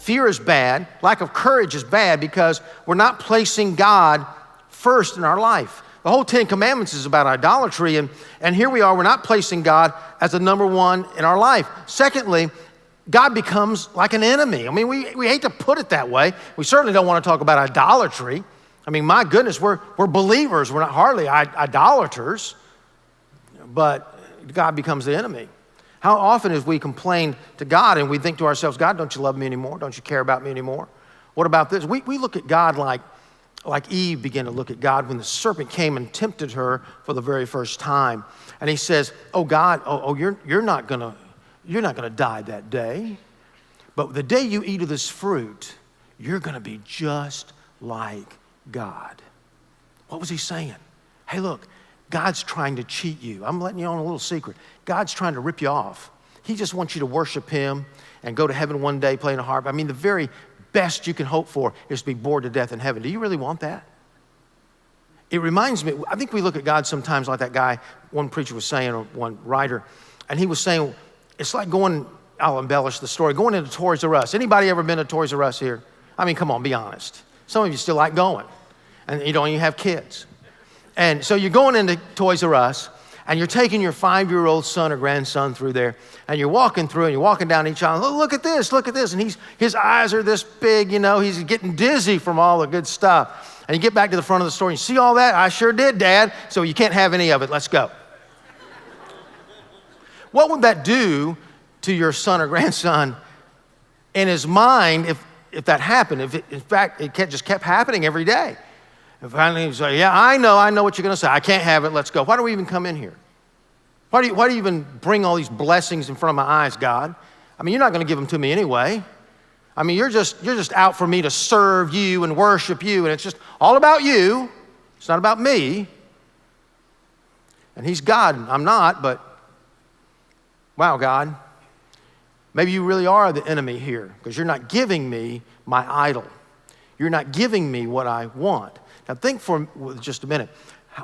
Fear is bad. Lack of courage is bad because we're not placing God first in our life. The whole 10 Commandments is about idolatry, and here we are, we're not placing God as the number one in our life. Secondly, God becomes like an enemy. I mean, we hate to put it that way. We certainly don't want to talk about idolatry. I mean, my goodness, we're believers. We're not hardly idolaters, but God becomes the enemy. How often have we complained to God and we think to ourselves, God, don't you love me anymore? Don't you care about me anymore? What about this? We look at God like Eve began to look at God when the serpent came and tempted her for the very first time. And he says, oh God, you're not gonna die that day. But the day you eat of this fruit, you're gonna be just like God. What was he saying? Hey, look, God's trying to cheat you. I'm letting you on a little secret. God's trying to rip you off. He just wants you to worship him and go to heaven one day playing a harp. I mean, the very best you can hope for is to be bored to death in heaven. Do you really want that? It reminds me, I think we look at God sometimes like that guy, one preacher was saying, or one writer, and he was saying, it's like going, I'll embellish the story, going into Toys R Us. Anybody ever been to Toys R Us here? I mean, come on, be honest. Some of you still like going, and you don't even have kids. And so you're going into Toys R Us, and you're taking your 5-year-old son or grandson through there, and you're walking through, and you're walking down each aisle. Look at this, and his eyes are this big, you know, he's getting dizzy from all the good stuff. And you get back to the front of the store, and you see all that? I sure did, Dad, so you can't have any of it, let's go. What would that do to your son or grandson in his mind if that happened? If in fact, it just kept happening every day? And finally, he's like, yeah, I know what you're going to say. I can't have it. Let's go. Why do we even come in here? Why do you even bring all these blessings in front of my eyes, God? I mean, you're not going to give them to me anyway. I mean, you're just out for me to serve you and worship you, and it's just all about you. It's not about me. And he's God, and I'm not, but wow, God, maybe you really are the enemy here because you're not giving me my idol. You're not giving me what I want. Now think for just a minute.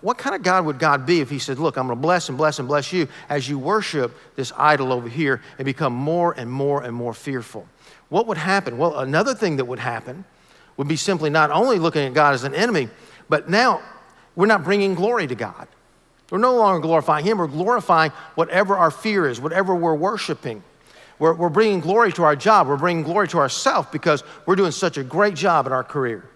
What kind of God would God be if he said, look, I'm going to bless and bless and bless you as you worship this idol over here and become more and more and more fearful? What would happen? Well, another thing that would happen would be simply not only looking at God as an enemy, but now we're not bringing glory to God. We're no longer glorifying him. We're glorifying whatever our fear is, whatever we're worshiping. We're bringing glory to our job. We're bringing glory to ourselves because we're doing such a great job in our career.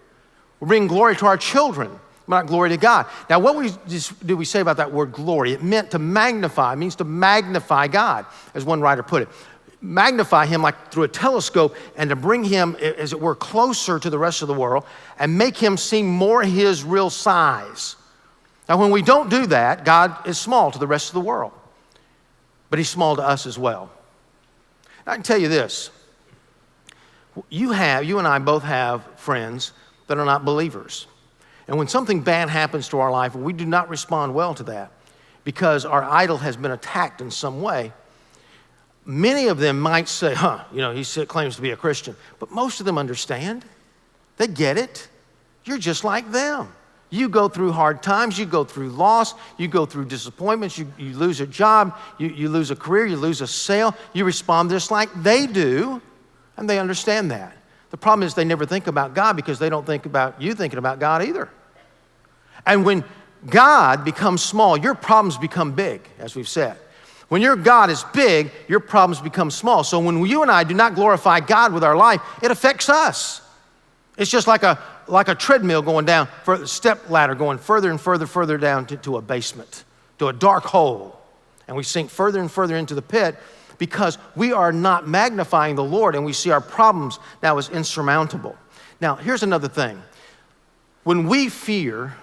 We're bringing glory to our children, not glory to God. Now, what do we say about that word glory? It meant to magnify. It means to magnify God, as one writer put it. Magnify him like through a telescope and to bring him, as it were, closer to the rest of the world and make him seem more his real size. Now, when we don't do that, God is small to the rest of the world, but he's small to us as well. I can tell you this. You and I both have friends that are not believers. And when something bad happens to our life, we do not respond well to that because our idol has been attacked in some way. Many of them might say, he claims to be a Christian, but most of them understand. They get it. You're just like them. You go through hard times, you go through loss, you go through disappointments, you lose a job, you lose a career, you lose a sale, you respond just like they do, and they understand that. The problem is they never think about God because they don't think about you thinking about God either. And when God becomes small, your problems become big, as we've said. When your God is big, your problems become small. So when you and I do not glorify God with our life, it affects us. It's just like a treadmill going down, a step ladder going further and further down to a basement, to a dark hole. And we sink further and further into the pit because we are not magnifying the Lord and we see our problems now as insurmountable. Now, here's another thing. When we fear,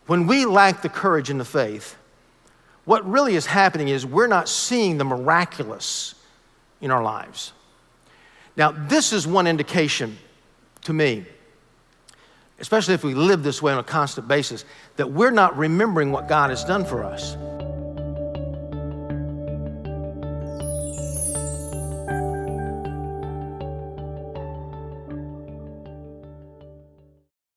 when we lack the courage and the faith, what really is happening is we're not seeing the miraculous in our lives. Now, this is one indication to me, especially if we live this way on a constant basis, that we're not remembering what God has done for us.